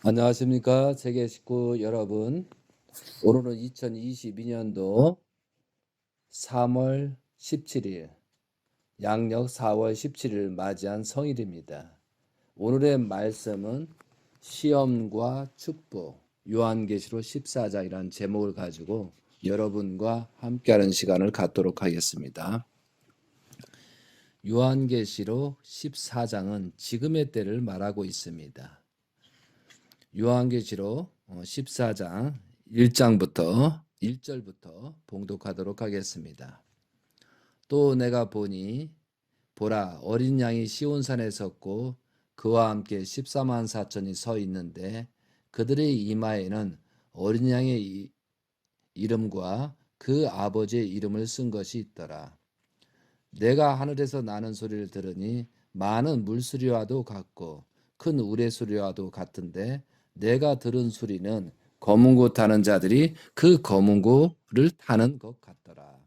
안녕하십니까. 세계 식구 여러분. 오늘은 2022년도 3월 17일, 양력 4월 17일 맞이한 성일입니다. 오늘의 말씀은 시험과 축복, 요한계시록 14장이라는 제목을 가지고 여러분과 함께하는 시간을 갖도록 하겠습니다. 요한계시록 14장은 지금의 때를 말하고 있습니다. 요한계시록 14장 1절부터 봉독하도록 하겠습니다. 또 내가 보니 보라 어린 양이 시온산에 섰고 그와 함께 14만 4천이 서 있는데 그들의 이마에는 어린 양의 이름과 그 아버지의 이름을 쓴 것이 있더라. 내가 하늘에서 나는 소리를 들으니 많은 물소리와도 같고 큰 우레소리와도 같은데 내가 들은 소리는 검은 고 타는 자들이 그 검은 고를 타는 것 같더라.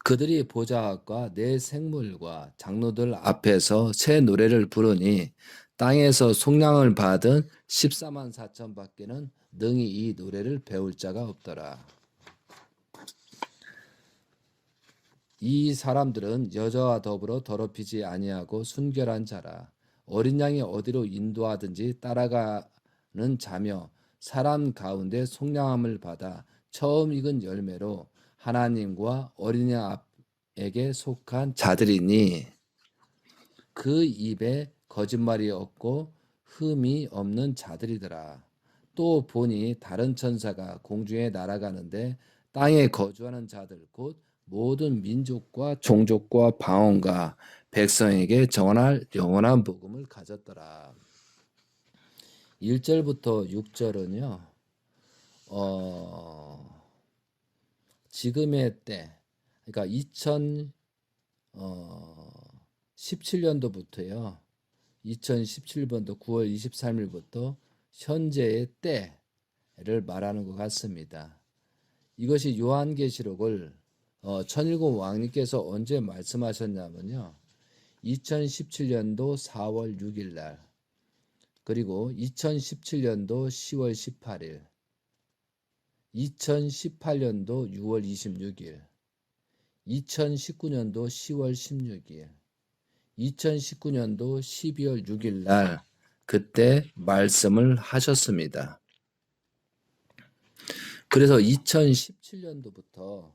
그들이 보좌과 내 생물과 장로들 앞에서 새 노래를 부르니 땅에서 속량을 받은 14만 4천 밖에는 능히 이 노래를 배울 자가 없더라. 이 사람들은 여자와 더불어 더럽히지 아니하고 순결한 자라. 어린 양이 어디로 인도하든지 따라가는 자며 사람 가운데 속량함을 받아 처음 익은 열매로 하나님과 어린 양에게 속한 자들이니 그 입에 거짓말이 없고 흠이 없는 자들이더라. 또 보니 다른 천사가 공중에 날아가는데 땅에 거주하는 자들 곧 모든 민족과 종족과 방언과 백성에게 전할 영원한 복음을 가졌더라. 1절부터 6절은요. 지금의 때 그러니까 2017년도부터요. 2017년도 9월 23일부터 현재의 때를 말하는 것 같습니다. 이것이 요한계시록을 천일국 왕님께서 언제 말씀하셨냐면요. 2017년도 4월 6일 날 그리고 2017년도 10월 18일 2018년도 6월 26일 2019년도 10월 16일 2019년도 12월 6일 날 그때 말씀을 하셨습니다. 그래서 2017년도부터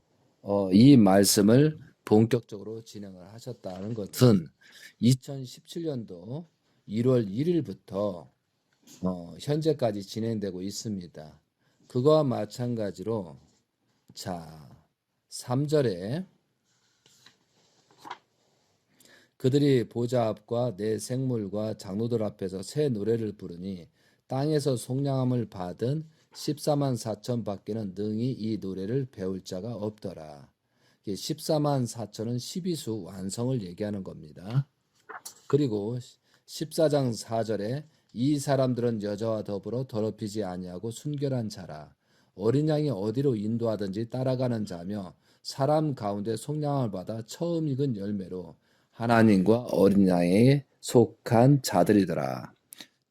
이 말씀을 본격적으로 진행을 하셨다는 것은 2017년도 1월 1일부터 현재까지 진행되고 있습니다. 그거와 마찬가지로 자 3절에 그들이 보좌 앞과 내 생물과 장로들 앞에서 새 노래를 부르니 땅에서 속량함을 받은 14만 4천 밖에는 능히 이 노래를 배울 자가 없더라. 14만 4천은 12수 완성을 얘기하는 겁니다. 그리고 14장 4절에 이 사람들은 여자와 더불어 더럽히지 아니하고 순결한 자라. 어린 양이 어디로 인도하든지 따라가는 자며 사람 가운데 속량을 받아 처음 익은 열매로 하나님과 어린 양에 속한 자들이더라.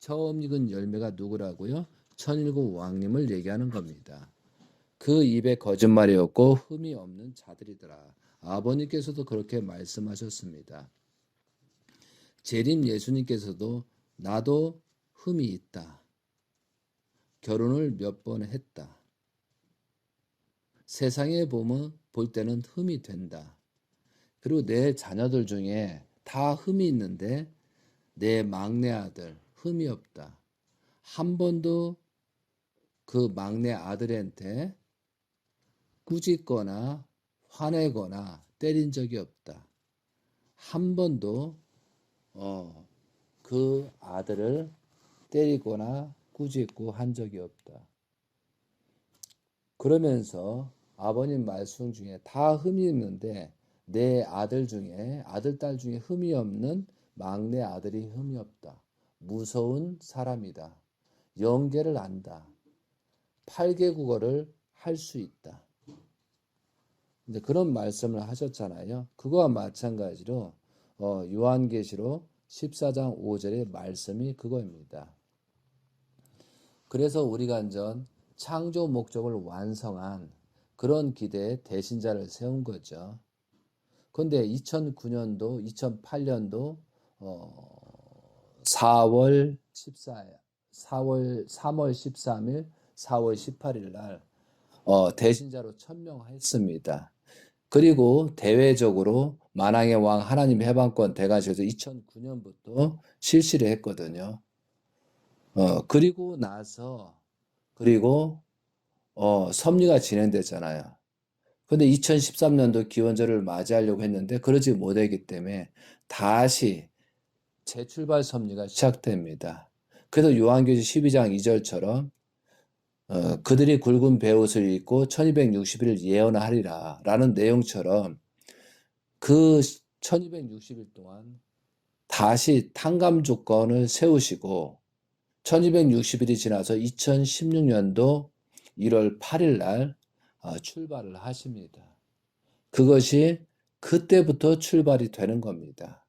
처음 익은 열매가 누구라고요? 천일국 왕님을 얘기하는 겁니다. 그 입에 거짓말이 없고 흠이 없는 자들이더라. 아버님께서도 그렇게 말씀하셨습니다. 재림 예수님께서도 나도 흠이 있다. 결혼을 몇 번 했다. 세상에 보면 볼 때는 흠이 된다. 그리고 내 자녀들 중에 다 흠이 있는데 내 막내 아들 흠이 없다. 한 번도 그 막내 아들한테 꾸짖거나 화내거나 때린 적이 없다. 한 번도 그 아들을 때리거나 꾸짖고 한 적이 없다. 그러면서 아버님 말씀 중에 다 흠이 있는데 내 아들 중에 아들 딸 중에 흠이 없는 막내 아들이 흠이 없다. 무서운 사람이다. 영계를 안다. 8개 국어를 할 수 있다. 이제 그런 말씀을 하셨잖아요. 그거와 마찬가지로 요한계시록 14장 5절의 말씀이 그거입니다. 그래서 우리가 완전 창조 목적을 완성한 그런 기대의 대신자를 세운 거죠. 그런데 2009년도, 2008년도 4월 14일, 3월 13일, 4월 18일 날 대신자로 천명했습니다. 그리고 대외적으로 만왕의 왕 하나님 해방권 대관식에서 2009년부터 실시를 했거든요. 그리고 나서 섭리가 진행됐잖아요. 근데 2013년도 기원절을 맞이하려고 했는데 그러지 못했기 때문에 다시 재출발 섭리가 시작됩니다. 그래서 요한계시 12장 2절처럼 그들이 굵은 베옷을 입고 1260일 예언하리라 라는 내용처럼 그 1260일 동안 다시 탕감 조건을 세우시고 1260일이 지나서 2016년도 1월 8일 날 출발을 하십니다. 그것이 그때부터 출발이 되는 겁니다.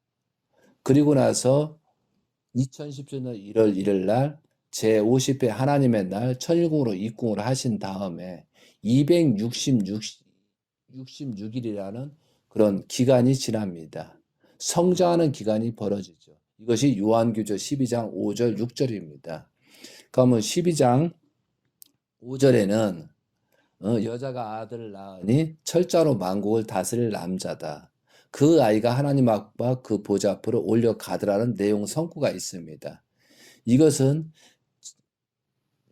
그리고 나서 2017년 1월 1일 날 제50회 하나님의 날 천일궁으로 입궁을 하신 다음에 266일이라는 그런 기간이 지납니다. 성장하는 기간이 벌어지죠. 이것이 요한계시록 12장 5절 6절입니다. 그러면 12장 5절에는 여자가 아들을 낳으니 철자로 만국을 다스릴 남자다. 그 아이가 하나님 앞과 그 보좌 앞으로 올려가더라는 내용 성구가 있습니다. 이것은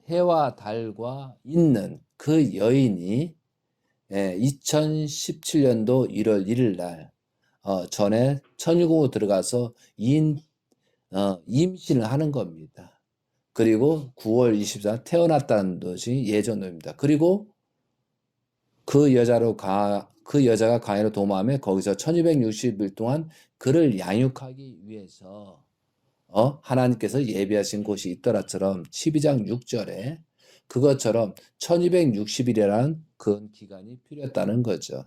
해와 달과 있는 그 여인이 2017년도 1월 1일 날 전에 천일궁으로 들어가서 임신을 하는 겁니다. 그리고 9월 24일 태어났다는 것이 예전입니다. 그리고 그 여자가 광야로 도모하며 거기서 1260일 동안 그를 양육하기 위해서 하나님께서 예비하신 곳이 있더라처럼 12장 6절에 그것처럼 1260일이라는 그 기간이 필요했다는 거죠.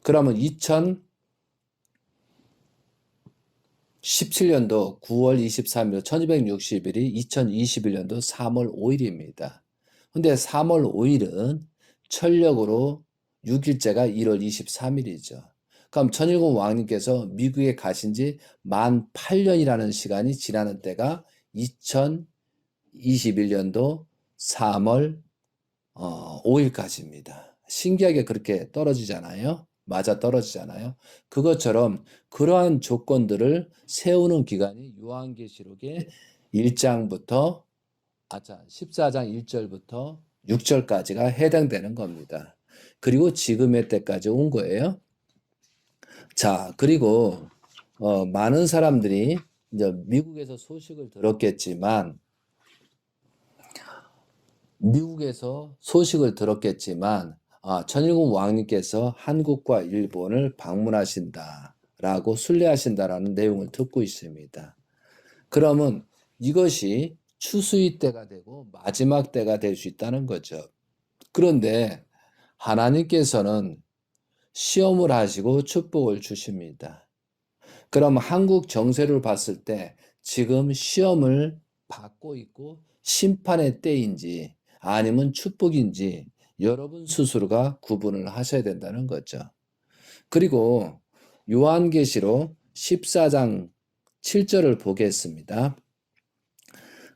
그러면 2017년도 9월 23일 1260일이 2021년도 3월 5일입니다. 근데 3월 5일은 철력으로 6일째가 1월 23일이죠. 그럼 천일국 왕님께서 미국에 가신 지 만 8년이라는 시간이 지나는 때가 2021년도 3월 5일까지입니다. 신기하게 그렇게 떨어지잖아요. 맞아 떨어지잖아요. 그것처럼 그러한 조건들을 세우는 기간이 요한계시록의 1장부터 14장 1절부터 6절까지가 해당되는 겁니다. 그리고 지금의 때까지 온 거예요. 자, 그리고 많은 사람들이 이제 미국에서 소식을 들었겠지만 천일국 왕님께서 한국과 일본을 방문하신다라고 순례하신다라는 내용을 듣고 있습니다. 그러면 이것이 추수의 때가 되고 마지막 때가 될 수 있다는 거죠. 그런데 하나님께서는 시험을 하시고 축복을 주십니다. 그럼 한국 정세를 봤을 때 지금 시험을 받고 있고 심판의 때인지 아니면 축복인지 여러분 스스로가 구분을 하셔야 된다는 거죠. 그리고 요한계시록 14장 7절을 보겠습니다.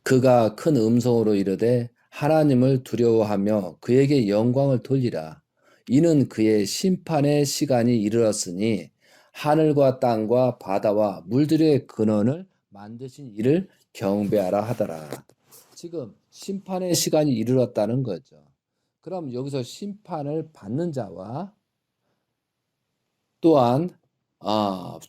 그가 큰 음성으로 이르되 하나님을 두려워하며 그에게 영광을 돌리라. 이는 그의 심판의 시간이 이르렀으니 하늘과 땅과 바다와 물들의 근원을 만드신 이를 경배하라 하더라. 지금 심판의 시간이 이르렀다는 거죠. 그럼 여기서 심판을 받는 자와 또한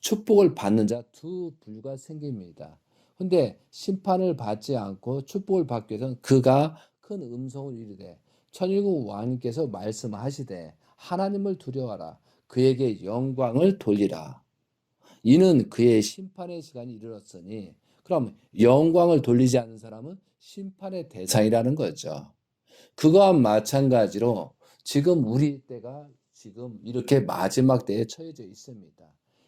축복을 받는 자 두 부류가 생깁니다. 근데 심판을 받지 않고 축복을 받기 위해서는 그가 큰 음성을 이르되 천일국 왕님께서 말씀하시되 하나님을 두려워하라. 그에게 영광을 돌리라. 이는 그의 심판의 시간이 이르렀으니 그럼 영광을 돌리지 않는 사람은 심판의 대상이라는 거죠. 그거와 마찬가지로 지금 우리 때가 지금 이렇게 마지막 때에 처해져 있습니다.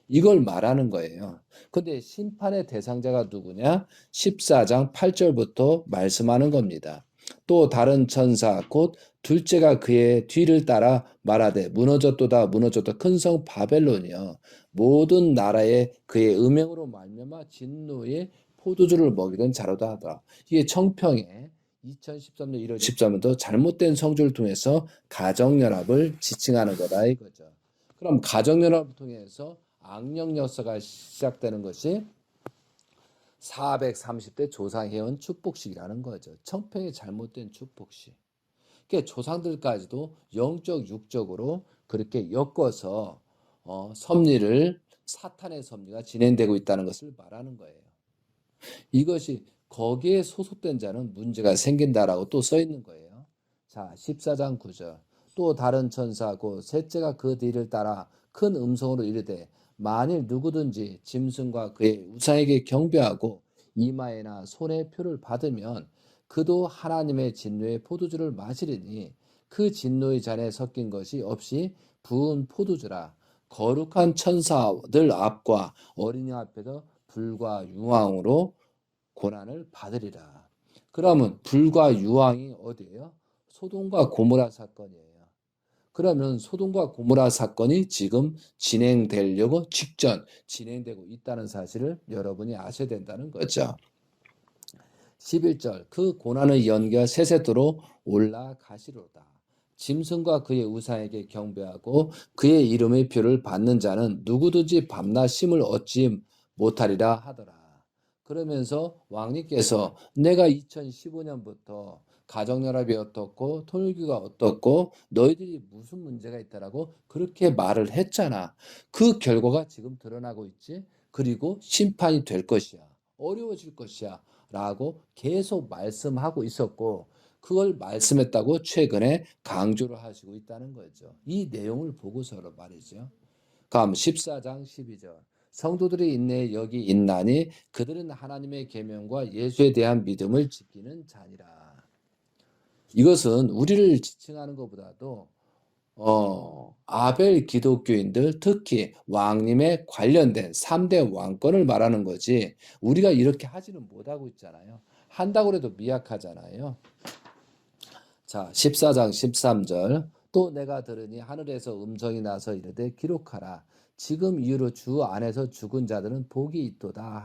이걸 말하는 거예요. 근데 심판의 대상자가 누구냐? 14장 8절부터 말씀하는 겁니다. 또 다른 천사 곧 둘째가 그의 뒤를 따라 말하되 무너졌도다 무너졌다 큰 성 바벨론이여 모든 나라에 그의 음행으로 말미암아 진노의 포도주를 먹이던 자로다 하더라. 이게 청평에 2013년 1월 13일도 잘못된 성주를 통해서 가정연합을 지칭하는 거다 이거죠. 그럼 가정연합을 통해서 악령 역사가 시작되는 것이 430대 조상해온 축복식이라는 거죠. 청평의 잘못된 축복식. 그러니까 조상들까지도 영적, 육적으로 그렇게 엮어서 섭리를 사탄의 섭리가 진행되고 있다는 것을 말하는 거예요. 이것이 거기에 소속된 자는 문제가 생긴다라고 또 써 있는 거예요. 자, 14장 9절. 또 다른 천사고 셋째가 그 뒤를 따라 큰 음성으로 이르되 만일 누구든지 짐승과 그의 우상에게 경배하고 이마에나 손에 표를 받으면 그도 하나님의 진노의 포도주를 마시리니 그 진노의 잔에 섞인 것이 없이 부은 포도주라 거룩한 천사들 앞과 어린이 앞에서 불과 유황으로 고난을 받으리라. 그러면 불과 유황이 어디예요? 소돔과 고모라 사건이에요. 그러면 소돔과 고모라 사건이 지금 진행되려고 직전 진행되고 있다는 사실을 여러분이 아셔야 된다는 거죠. 11절 그 고난의 연기가 세세토로 올라가시로다. 짐승과 그의 우상에게 경배하고 그의 이름의 표를 받는 자는 누구든지 밤낮 쉼을 얻지 못하리라 하더라. 그러면서 왕님께서 내가 2015년부터 가정연합이 어떻고 통일교가 어떻고 너희들이 무슨 문제가 있다라고 그렇게 말을 했잖아. 그 결과가 지금 드러나고 있지. 그리고 심판이 될 것이야. 어려워질 것이야. 라고 계속 말씀하고 있었고 그걸 말씀했다고 최근에 강조를 하시고 있다는 거죠. 이 내용을 보고서로 말이죠. 다음 14장 12절 성도들이 인내 여기 있나니 그들은 하나님의 계명과 예수에 대한 믿음을 지키는 자니라. 이것은 우리를 지칭하는 것보다도 아벨 기독교인들 특히 왕님에 관련된 3대 왕권을 말하는 거지 우리가 이렇게 하지는 못하고 있잖아요. 한다고 해도 미약하잖아요. 자, 14장 13절 또 내가 들으니 하늘에서 음성이 나서 이르되 기록하라. 지금 이후로 주 안에서 죽은 자들은 복이 있도다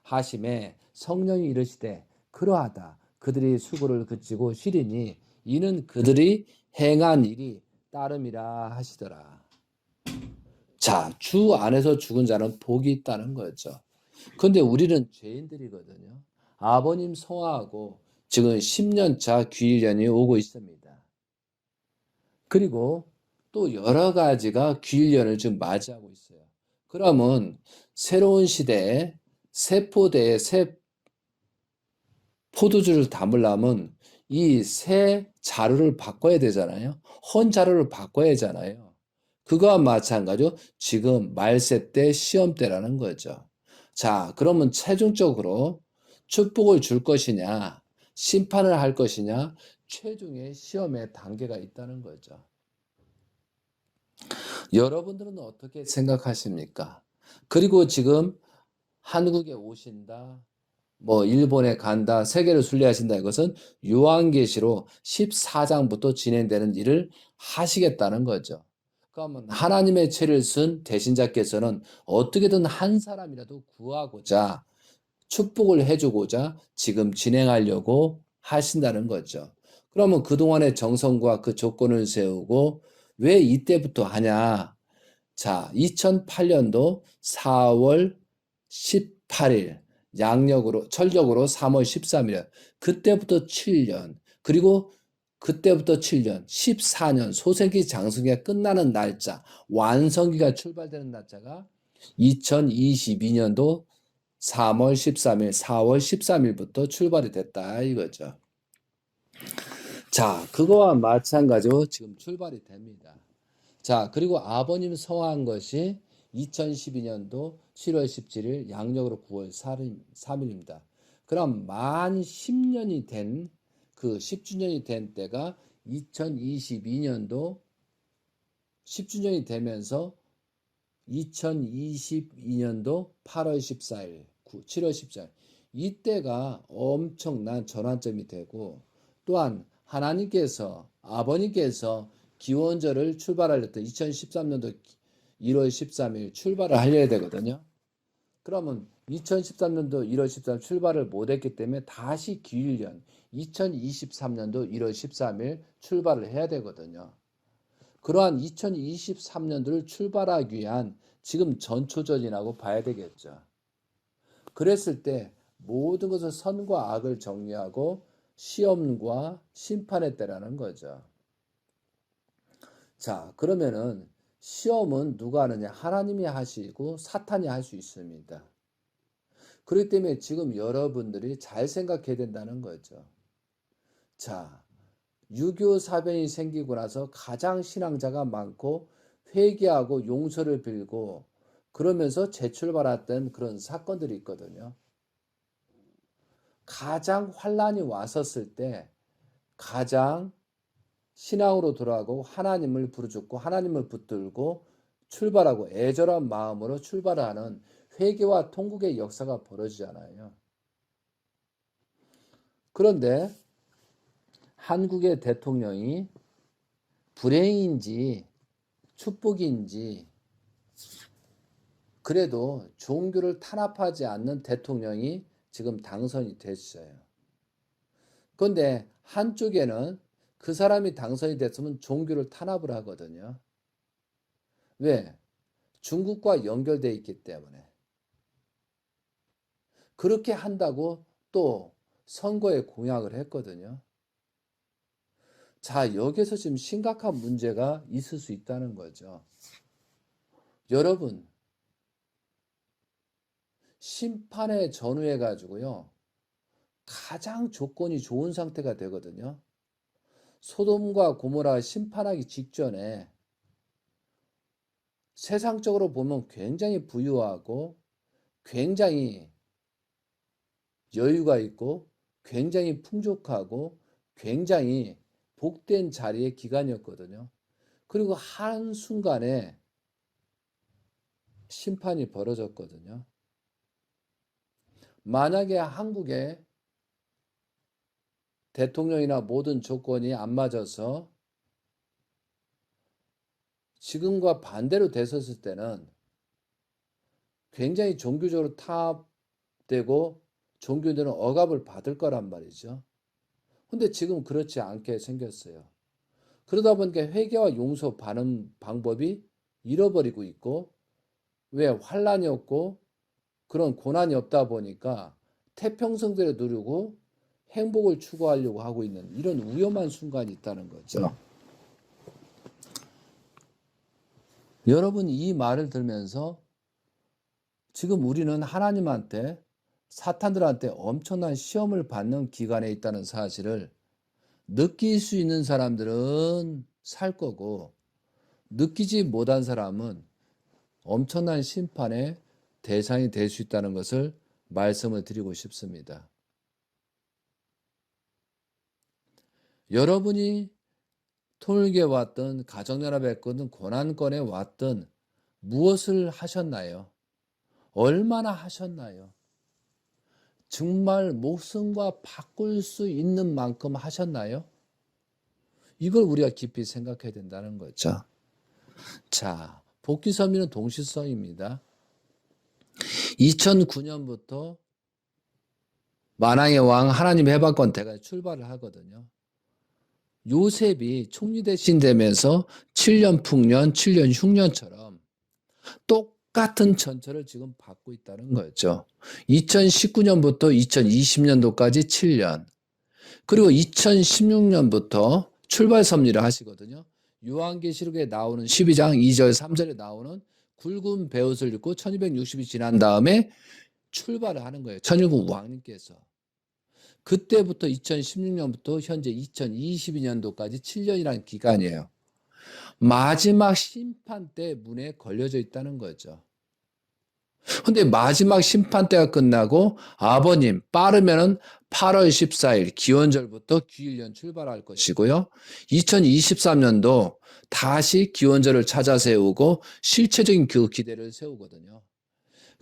하심에 성령이 이르시되 그러하다. 그들이 수고를 그치고 쉬리니 이는 그들이 행한 일이 따름이라 하시더라. 자, 주 안에서 죽은 자는 복이 있다는 거죠. 근데 우리는 죄인들이거든요. 아버님 성화하고 지금 10년차 귀일년이 오고 있습니다. 그리고 또 여러 가지가 귀일년을 지금 맞이하고 있어요. 그러면 새로운 시대에 새 포대에 새 포도주를 담으려면 이 새 자루를 바꿔야 되잖아요. 헌 자루를 바꿔야 하잖아요. 그거와 마찬가지로 지금 말세 때 시험 때라는 거죠. 자, 그러면 최종적으로 축복을 줄 것이냐, 심판을 할 것이냐, 최종의 시험의 단계가 있다는 거죠. 여러분들은 어떻게 생각하십니까? 그리고 지금 한국에 오신다, 일본에 간다, 세계를 순례하신다 이것은 요한계시로 14장부터 진행되는 일을 하시겠다는 거죠. 그러면 하나님의 죄를 쓴 대신자께서는 어떻게든 한 사람이라도 구하고자 축복을 해주고자 지금 진행하려고 하신다는 거죠. 그러면 그동안의 정성과 그 조건을 세우고 왜 이때부터 하냐? 자, 2008년도 4월 18일 양력으로 철력으로 3월 13일 그때부터 7년 그리고 그때부터 7년 14년 소생기 장성기가 끝나는 날짜 완성기가 출발되는 날짜가 2022년도 3월 13일 4월 13일부터 출발이 됐다 이거죠. 자, 그거와 마찬가지로 지금 출발이 됩니다. 자, 그리고 아버님 성화한 것이 2012년도 7월 17일 양력으로 9월 3일입니다. 그럼 만 10년이 된 그 10주년이 된 때가 2022년도 10주년이 되면서 2022년도 8월 14일, 7월 14일. 이때가 엄청난 전환점이 되고, 또한 하나님께서, 아버님께서 기원절을 출발하였던 2013년도 1월 13일 출발을 하려야 되거든요. 그러면 2013년도 1월 13일 출발을 못했기 때문에 다시 기일년 2023년도 1월 13일 출발을 해야 되거든요. 그러한 2023년도를 출발하기 위한 지금 전초전이라고 봐야 되겠죠. 그랬을 때 모든 것을 선과 악을 정리하고 시험과 심판의 때라는 거죠. 자, 그러면은 시험은 누가 하느냐? 하나님이 하시고 사탄이 할 수 있습니다. 그렇기 때문에 지금 여러분들이 잘 생각해야 된다는 거죠. 자, 유교 사변이 생기고 나서 가장 신앙자가 많고 회개하고 용서를 빌고 그러면서 재출발했던 그런 사건들이 있거든요. 가장 환란이 왔었을 때 가장 신앙으로 돌아가고 하나님을 부르짖고 하나님을 붙들고 출발하고 애절한 마음으로 출발하는 회개와 통곡의 역사가 벌어지잖아요. 그런데 한국의 대통령이 불행인지 축복인지 그래도 종교를 탄압하지 않는 대통령이 지금 당선이 됐어요. 그런데 한쪽에는 그 사람이 당선이 됐으면 종교를 탄압을 하거든요. 왜? 중국과 연결되어 있기 때문에. 그렇게 한다고 또 선거에 공약을 했거든요. 자, 여기서 지금 심각한 문제가 있을 수 있다는 거죠. 여러분, 심판에 전후해 가지고요. 가장 조건이 좋은 상태가 되거든요. 소돔과 고모라 심판하기 직전에 세상적으로 보면 굉장히 부유하고 굉장히 여유가 있고 굉장히 풍족하고 굉장히 복된 자리의 기간이었거든요. 그리고 한순간에 심판이 벌어졌거든요. 만약에 한국의 대통령이나 모든 조건이 안 맞아서 지금과 반대로 됐었을 때는 굉장히 종교적으로 타협되고 종교들은 억압을 받을 거란 말이죠. 근데 지금 그렇지 않게 생겼어요. 그러다 보니까 회개와 용서 받는 방법이 잃어버리고 있고 왜 환란이 없고 그런 고난이 없다 보니까 태평성대로 누리고 행복을 추구하려고 하고 있는 이런 위험한 순간이 있다는 거죠. 여러분 이 말을 들으면서 지금 우리는 하나님한테 사탄들한테 엄청난 시험을 받는 기간에 있다는 사실을 느낄 수 있는 사람들은 살 거고 느끼지 못한 사람은 엄청난 심판의 대상이 될 수 있다는 것을 말씀을 드리고 싶습니다. 여러분이 통일교에 왔든 가정연합에 왔든 고난권에 왔든 무엇을 하셨나요? 얼마나 하셨나요? 정말 목숨과 바꿀 수 있는 만큼 하셨나요? 이걸 우리가 깊이 생각해야 된다는 거죠. 자, 복귀선민은 동시성입니다. 2009년부터 만왕의 왕 하나님 해방권 대가 출발을 하거든요. 요셉이 총리 대신 되면서 7년 풍년, 7년 흉년처럼 똑같은 전철을 지금 받고 있다는 거죠. 2019년부터 2020년도까지 7년, 그리고 2016년부터 출발 섭리를 하시거든요. 요한계시록에 나오는 12장 2절 3절에 나오는 굵은 베옷을 입고 1260이 지난 다음에 출발을 하는 거예요. 천일국 왕님께서. 그때부터 2016년부터 현재 2022년도까지 7년이라는 기간이에요. 마지막 심판 때 문에 걸려져 있다는 거죠. 근데 마지막 심판 때가 끝나고 아버님 빠르면은 8월 14일 기원절부터 기일년 출발할 것이고요. 2023년도 다시 기원절을 찾아 세우고 실체적인 그 기대를 세우거든요.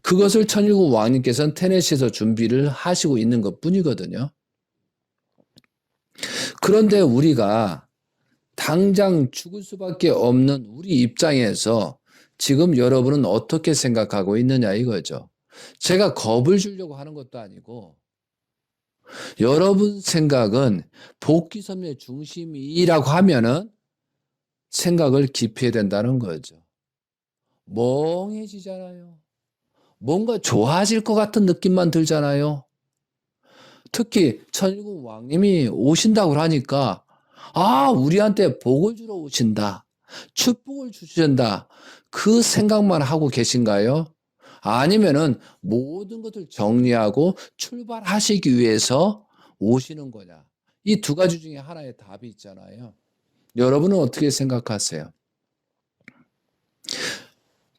그것을 천일국 왕님께서는 테네시에서 준비를 하시고 있는 것 뿐이거든요. 그런데 우리가 당장 죽을 수밖에 없는 우리 입장에서 지금 여러분은 어떻게 생각하고 있느냐 이거죠. 제가 겁을 주려고 하는 것도 아니고 여러분 생각은 복귀섬유의 중심이라고 하면은 생각을 깊이 해야 된다는 거죠. 멍해지잖아요. 뭔가 좋아질 것 같은 느낌만 들잖아요. 특히 천일국 왕님이 오신다고 하니까 우리한테 복을 주러 오신다. 축복을 주신다. 그 생각만 하고 계신가요? 아니면은 모든 것을 정리하고 출발하시기 위해서 오시는 거냐? 이 두 가지 중에 하나의 답이 있잖아요. 여러분은 어떻게 생각하세요?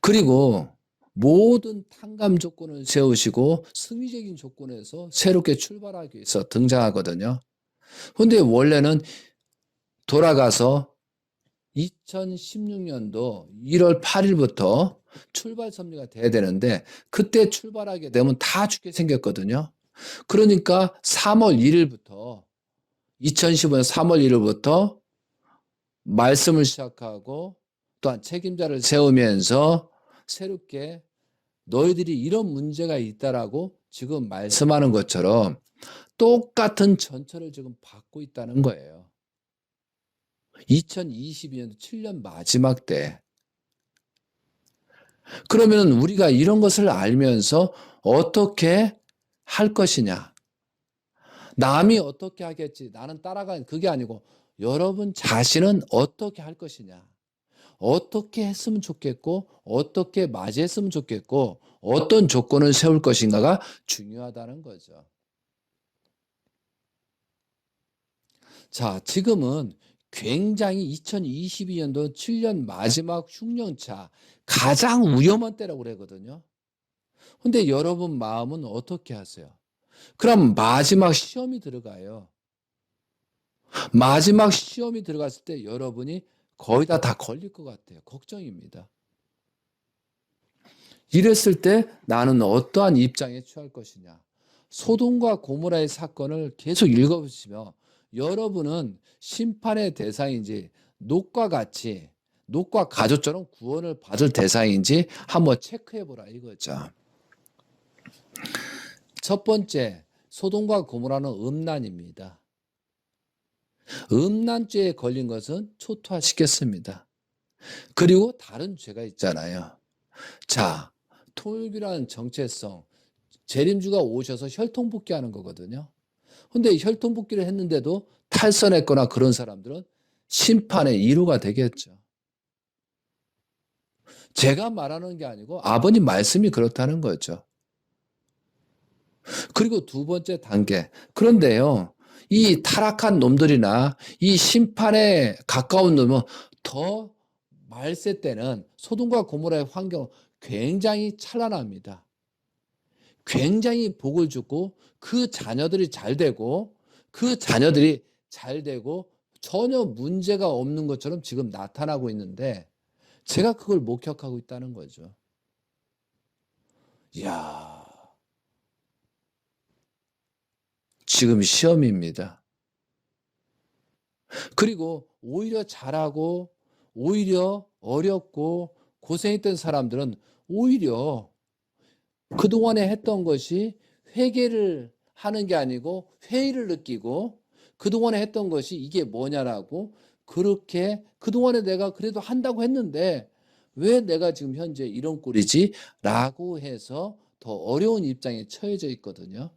그리고 모든 탕감 조건을 세우시고 승리적인 조건에서 새롭게 출발하기 위해서 등장하거든요. 근데 원래는 돌아가서 2016년도 1월 8일부터 출발 섭리가 돼야 되는데 그때 출발하게 되면 다 죽게 생겼거든요. 그러니까 3월 1일부터 2015년 3월 1일부터 말씀을 시작하고 또한 책임자를 세우면서 새롭게 너희들이 이런 문제가 있다라고 지금 말씀하는 것처럼 똑같은 전철을 지금 받고 있다는 거예요. 2022년도 7년 마지막 때. 그러면 우리가 이런 것을 알면서 어떻게 할 것이냐. 남이 어떻게 하겠지. 나는 따라가는 그게 아니고 여러분 자신은 어떻게 할 것이냐. 어떻게 했으면 좋겠고 어떻게 맞이했으면 좋겠고 어떤 조건을 세울 것인가가 중요하다는 거죠. 자, 지금은 굉장히 2022년도 7년 마지막 흉년차 가장 위험한 때라고 그러거든요. 근데 여러분 마음은 어떻게 하세요? 그럼 마지막 시험이 들어가요. 마지막 시험이 들어갔을 때 여러분이 거의 다 걸릴 것 같아요. 걱정입니다. 이랬을 때 나는 어떠한 입장에 취할 것이냐. 소돔과 고모라의 사건을 계속 읽어보시며 여러분은 심판의 대상인지 놋과 같이 놋과 가족처럼 구원을 받을 대상인지 한번 체크해보라 이거죠. 첫 번째, 소돔과 고모라는 음란입니다. 음란죄에 걸린 것은 초토화시켰습니다. 그리고 다른 죄가 있잖아요. 자, 통일교라는 정체성, 재림주가 오셔서 혈통복귀하는 거거든요. 근데 혈통복귀를 했는데도 탈선했거나 그런 사람들은 심판의 이루가 되겠죠. 제가 말하는 게 아니고 아버님 말씀이 그렇다는 거죠. 그리고 두 번째 단계. 그런데요, 이 타락한 놈들이나 이 심판에 가까운 놈은 더 말세 때는 소돔과 고모라의 환경은 굉장히 찬란합니다. 굉장히 복을 주고 그 자녀들이 잘 되고 그 자녀들이 잘 되고 전혀 문제가 없는 것처럼 지금 나타나고 있는데 제가 그걸 목격하고 있다는 거죠. 이야, 지금 시험입니다. 그리고 오히려 잘하고 오히려 어렵고 고생했던 사람들은 오히려 그동안에 했던 것이 회개를 하는 게 아니고 회의를 느끼고 그동안에 했던 것이 이게 뭐냐라고 그렇게 그동안에 내가 그래도 한다고 했는데 왜 내가 지금 현재 이런 꼴이지? 라고 해서 더 어려운 입장에 처해져 있거든요.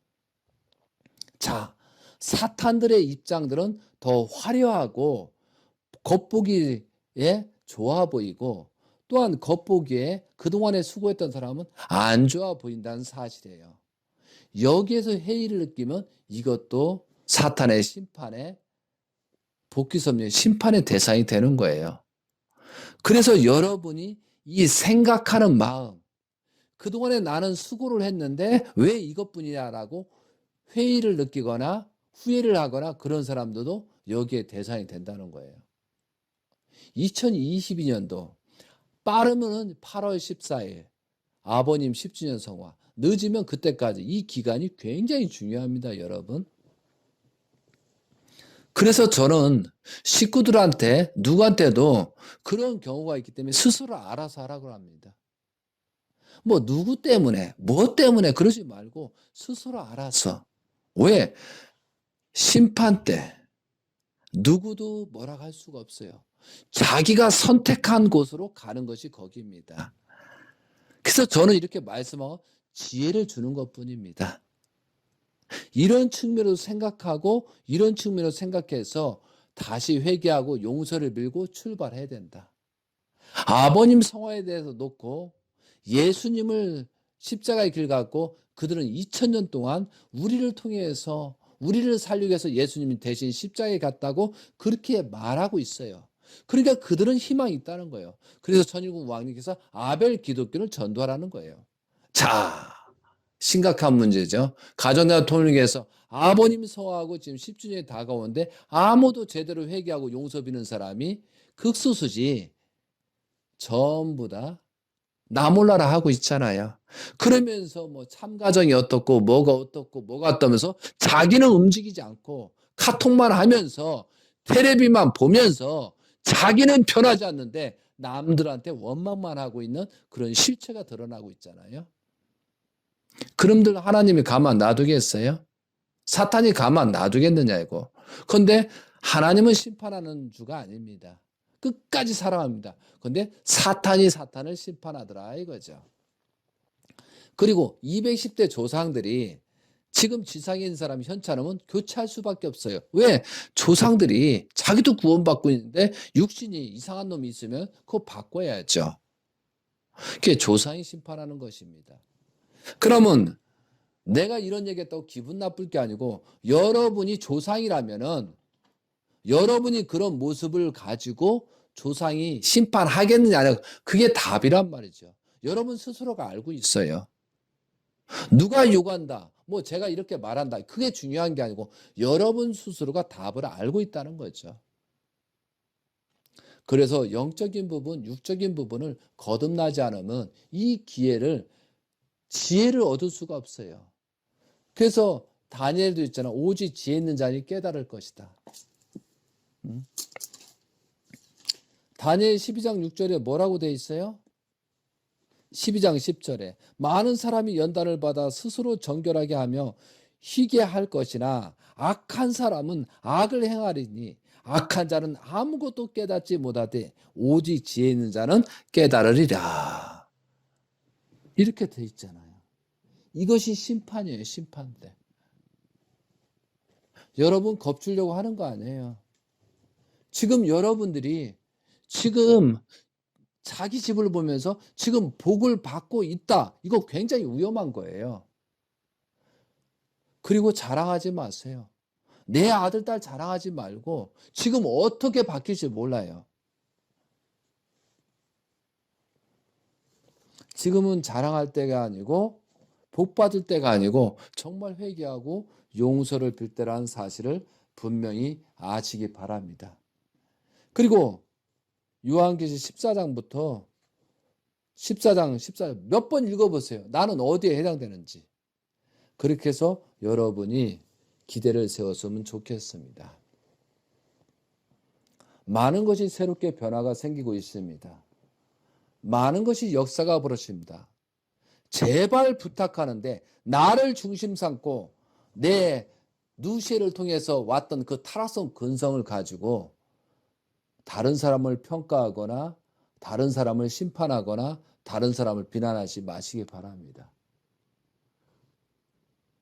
자, 사탄들의 입장들은 더 화려하고 겉보기에 좋아 보이고 또한 겉보기에 그동안에 수고했던 사람은 안 좋아 보인다는 사실이에요. 여기에서 회의를 느끼면 이것도 사탄의 심판의 복귀섭리의 심판의 대상이 되는 거예요. 그래서 여러분이 이 생각하는 마음 그동안에 나는 수고를 했는데 왜 이것뿐이냐라고 회의를 느끼거나 후회를 하거나 그런 사람들도 여기에 대상이 된다는 거예요. 2022년도 빠르면은 8월 14일 아버님 10주년 성화, 늦으면 그때까지 이 기간이 굉장히 중요합니다, 여러분. 그래서 저는 식구들한테 누구한테도 그런 경우가 있기 때문에 스스로 알아서 하라고 합니다. 뭐 누구 때문에 뭐 때문에 그러지 말고 스스로 알아서. 왜? 심판 때 누구도 뭐라 할 수가 없어요. 자기가 선택한 곳으로 가는 것이 거기입니다. 그래서 저는 이렇게 말씀하고 지혜를 주는 것뿐입니다. 이런 측면으로 생각하고 이런 측면으로 생각해서 다시 회개하고 용서를 빌고 출발해야 된다. 아버님 성화에 대해서 놓고 예수님을 십자가의 길 갖고 그들은 2000년 동안 우리를 통해서 우리를 살리기 위해서 예수님이 대신 십자가에 갔다고 그렇게 말하고 있어요. 그러니까 그들은 희망이 있다는 거예요. 그래서 천일국 왕님께서 아벨 기독교를 전도하라는 거예요. 자, 심각한 문제죠. 가정나라 통일에서 아버님 성화하고 지금 10주년이 다가오는데 아무도 제대로 회개하고 용서 비는 사람이 극소수지 전부 다 나 몰라라 하고 있잖아요. 그러면서 뭐 참가정이 어떻고 뭐가 어떻고 뭐가 어떠면서 자기는 움직이지 않고 카톡만 하면서 테레비만 보면서 자기는 변하지 않는데 남들한테 원망만 하고 있는 그런 실체가 드러나고 있잖아요. 그럼들 하나님이 가만 놔두겠어요? 사탄이 가만 놔두겠느냐 이거. 그런데 하나님은 심판하는 주가 아닙니다. 끝까지 사랑합니다. 그런데 사탄이 사탄을 심판하더라 이거죠. 그리고 210대 조상들이 지금 지상에 있는 사람이 현찮으면 교체할 수밖에 없어요. 왜? 조상들이 자기도 구원받고 있는데 육신이 이상한 놈이 있으면 그거 바꿔야죠. 그게 조상이 심판하는 것입니다. 그러면 내가 이런 얘기했다고 기분 나쁠 게 아니고 여러분이 조상이라면은 여러분이 그런 모습을 가지고 조상이 심판하겠느냐 아니냐 그게 답이란 말이죠. 여러분 스스로가 알고 있어요. 누가 요구한다. 뭐 제가 이렇게 말한다. 그게 중요한 게 아니고 여러분 스스로가 답을 알고 있다는 거죠. 그래서 영적인 부분, 육적인 부분을 거듭나지 않으면 이 기회를 지혜를 얻을 수가 없어요. 그래서 다니엘도 있잖아. 오직 지혜 있는 자니 깨달을 것이다. 다니엘 12장 6절에 뭐라고 돼 있어요? 12장 10절에 많은 사람이 연단을 받아 스스로 정결하게 하며 희게 할 것이나 악한 사람은 악을 행하리니 악한 자는 아무것도 깨닫지 못하되 오직 지혜 있는 자는 깨달으리라. 이렇게 돼 있잖아요. 이것이 심판이에요. 심판대. 여러분 겁주려고 하는 거 아니에요. 지금 여러분들이 지금 자기 집을 보면서 지금 복을 받고 있다. 이거 굉장히 위험한 거예요. 그리고 자랑하지 마세요. 내 아들, 딸 자랑하지 말고 지금 어떻게 바뀔지 몰라요. 지금은 자랑할 때가 아니고 복 받을 때가 아니고 정말 회개하고 용서를 빌 때라는 사실을 분명히 아시기 바랍니다. 그리고 요한계시 14장부터 14장 몇 번 읽어보세요. 나는 어디에 해당되는지. 그렇게 해서 여러분이 기대를 세웠으면 좋겠습니다. 많은 것이 새롭게 변화가 생기고 있습니다. 많은 것이 역사가 벌어집니다. 제발 부탁하는데 나를 중심 삼고 내 누시를 통해서 왔던 그 타락성 근성을 가지고 다른 사람을 평가하거나 다른 사람을 심판하거나 다른 사람을 비난하지 마시기 바랍니다.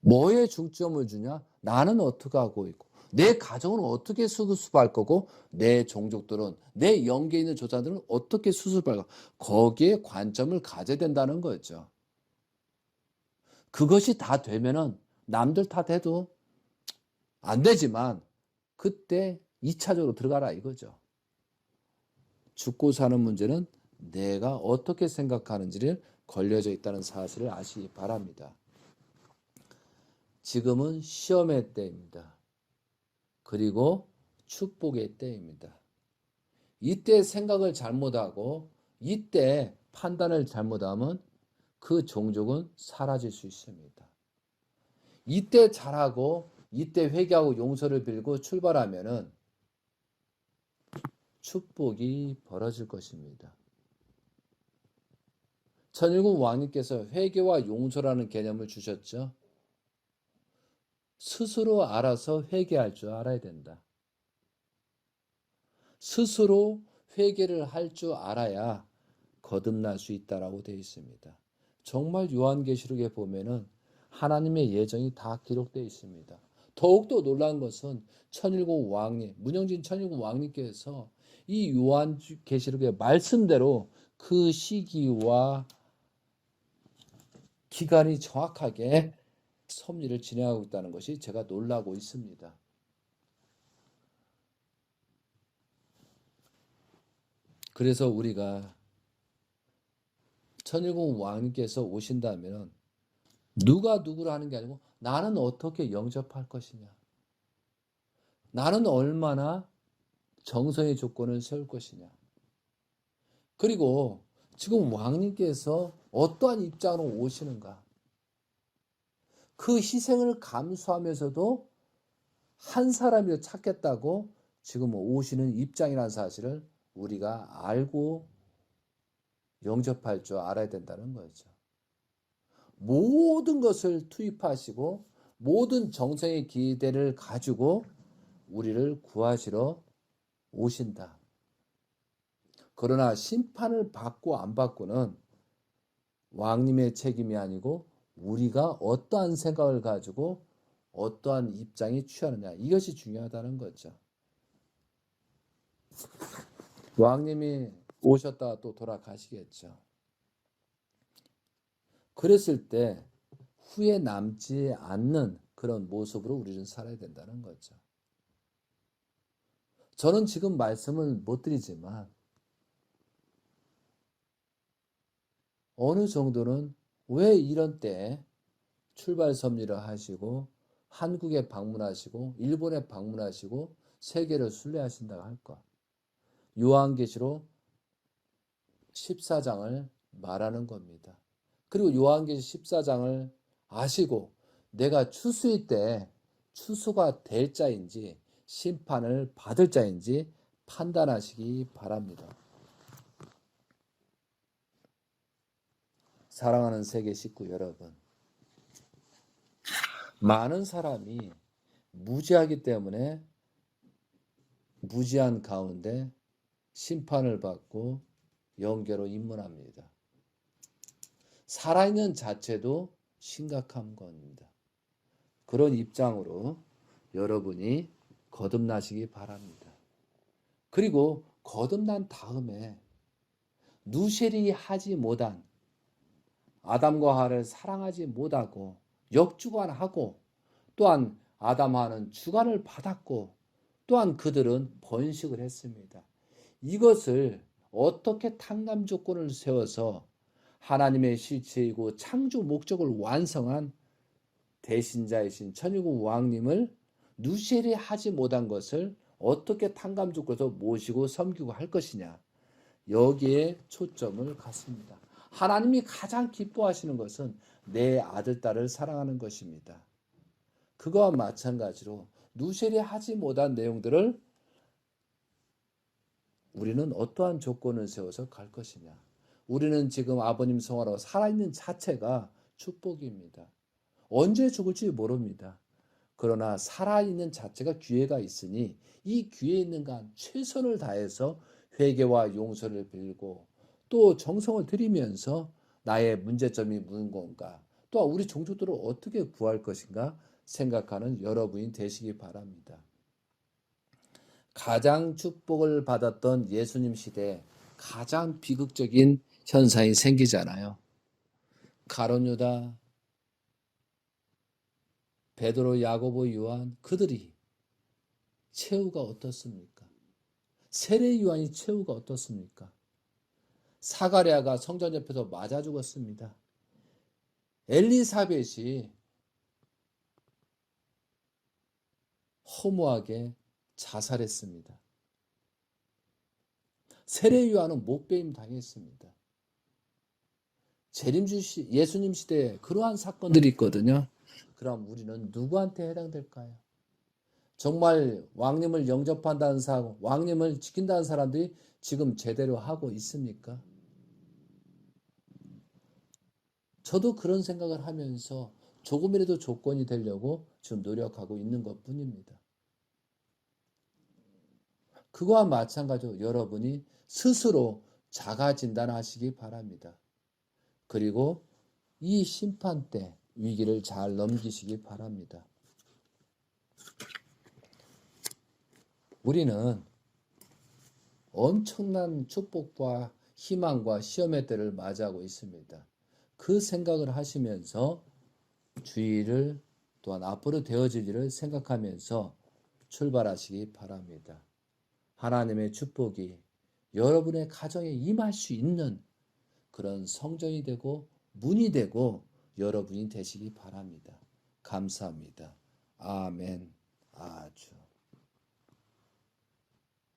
뭐에 중점을 주냐? 나는 어떻게 하고 있고 내 가정은 어떻게 수습할 거고 내 종족들은 내 영계에 있는 조상들은 어떻게 수습할 거 거기에 관점을 가져야 된다는 거죠. 그것이 다 되면은 남들 탓해도 안 되지만 그때 2차적으로 들어가라 이거죠. 죽고 사는 문제는 내가 어떻게 생각하는지를 걸려져 있다는 사실을 아시기 바랍니다. 지금은 시험의 때입니다. 그리고 축복의 때입니다. 이때 생각을 잘못하고 이때 판단을 잘못하면 그 종족은 사라질 수 있습니다. 이때 잘하고 이때 회개하고 용서를 빌고 출발하면은 축복이 벌어질 것입니다. 천일국 왕님께서 회개와 용서라는 개념을 주셨죠. 스스로 알아서 회개할 줄 알아야 된다. 스스로 회개를 할 줄 알아야 거듭날 수 있다라고 되어 있습니다. 정말 요한계시록에 보면은 하나님의 예정이 다 기록되어 있습니다. 더욱더 놀라운 것은 천일국 왕님, 문영진 천일국 왕님께서 이 요한계시록의 말씀대로 그 시기와 기간이 정확하게 섭리를 진행하고 있다는 것이 제가 놀라고 있습니다. 그래서 우리가 천일국 왕님께서 오신다면 누가 누구를 하는 게 아니고 나는 어떻게 영접할 것이냐. 나는 얼마나 정성의 조건을 세울 것이냐. 그리고 지금 왕님께서 어떠한 입장으로 오시는가. 그 희생을 감수하면서도 한 사람이 찾겠다고 지금 오시는 입장이라는 사실을 우리가 알고 영접할 줄 알아야 된다는 거죠. 모든 것을 투입하시고 모든 정성의 기대를 가지고 우리를 구하시러 오신다. 그러나 심판을 받고 안 받고는 왕님의 책임이 아니고 우리가 어떠한 생각을 가지고 어떠한 입장이 취하느냐, 이것이 중요하다는 거죠. 왕님이 오셨다가 또 돌아가시겠죠. 그랬을 때 후회 남지 않는 그런 모습으로 우리는 살아야 된다는 거죠. 저는 지금 말씀을 못 드리지만 어느 정도는 왜 이런 때 출발 섭리를 하시고 한국에 방문하시고 일본에 방문하시고 세계를 순례하신다고 할까? 요한계시록 14장을 말하는 겁니다. 그리고 요한계시록 14장을 아시고 내가 추수일 때 추수가 될 자인지 심판을 받을 자인지 판단하시기 바랍니다. 사랑하는 세계 식구 여러분, 많은 사람이 무지하기 때문에 무지한 가운데 심판을 받고 영계로 입문합니다. 살아있는 자체도 심각한 겁니다. 그런 입장으로 여러분이 거듭나시기 바랍니다. 그리고 거듭난 다음에 누쉐리 하지 못한 아담과 하와를 사랑하지 못하고 역주관하고 또한 아담하와는 주관을 받았고 또한 그들은 번식을 했습니다. 이것을 어떻게 탕감 조건을 세워서 하나님의 실체이고 창조 목적을 완성한 대신자이신 천일국 왕님을 누쉐리 하지 못한 것을 어떻게 탕감 조건에서 모시고 섬기고 할 것이냐, 여기에 초점을 갖습니다. 하나님이 가장 기뻐하시는 것은 내 아들, 딸을 사랑하는 것입니다. 그거와 마찬가지로 누쉐리 하지 못한 내용들을 우리는 어떠한 조건을 세워서 갈 것이냐. 우리는 지금 아버님 성화로 살아있는 자체가 축복입니다. 언제 죽을지 모릅니다. 그러나 살아있는 자체가 기회가 있으니 이 기회에 있는 간 최선을 다해서 회개와 용서를 빌고 또 정성을 들이면서 나의 문제점이 무엇인가, 또 우리 종족들을 어떻게 구할 것인가 생각하는 여러분이 되시기 바랍니다. 가장 축복을 받았던 예수님 시대에 가장 비극적인 현상이 생기잖아요. 가룟 유다, 베드로, 야고보, 요한, 그들이 최후가 어떻습니까? 세례 요한이 최후가 어떻습니까? 사가랴가 성전 옆에서 맞아 죽었습니다. 엘리사벳이 허무하게 자살했습니다. 세례 요한은 못배임 당했습니다. 예수님 시대에 그러한 사건들이 있거든요. 그럼 우리는 누구한테 해당될까요? 정말 왕님을 영접한다는 사람, 왕님을 지킨다는 사람들이 지금 제대로 하고 있습니까? 저도 그런 생각을 하면서 조금이라도 조건이 되려고 지금 노력하고 있는 것뿐입니다. 그거와 마찬가지로 여러분이 스스로 자가 진단하시기 바랍니다. 그리고 이 심판 때 위기를 잘 넘기시기 바랍니다. 우리는 엄청난 축복과 희망과 시험의 때를 맞이하고 있습니다. 그 생각을 하시면서 주의를 또한 앞으로 되어질 일을 생각하면서 출발하시기 바랍니다. 하나님의 축복이 여러분의 가정에 임할 수 있는 그런 성전이 되고 문이 되고 여러분이 되시기 바랍니다. 감사합니다. 아멘.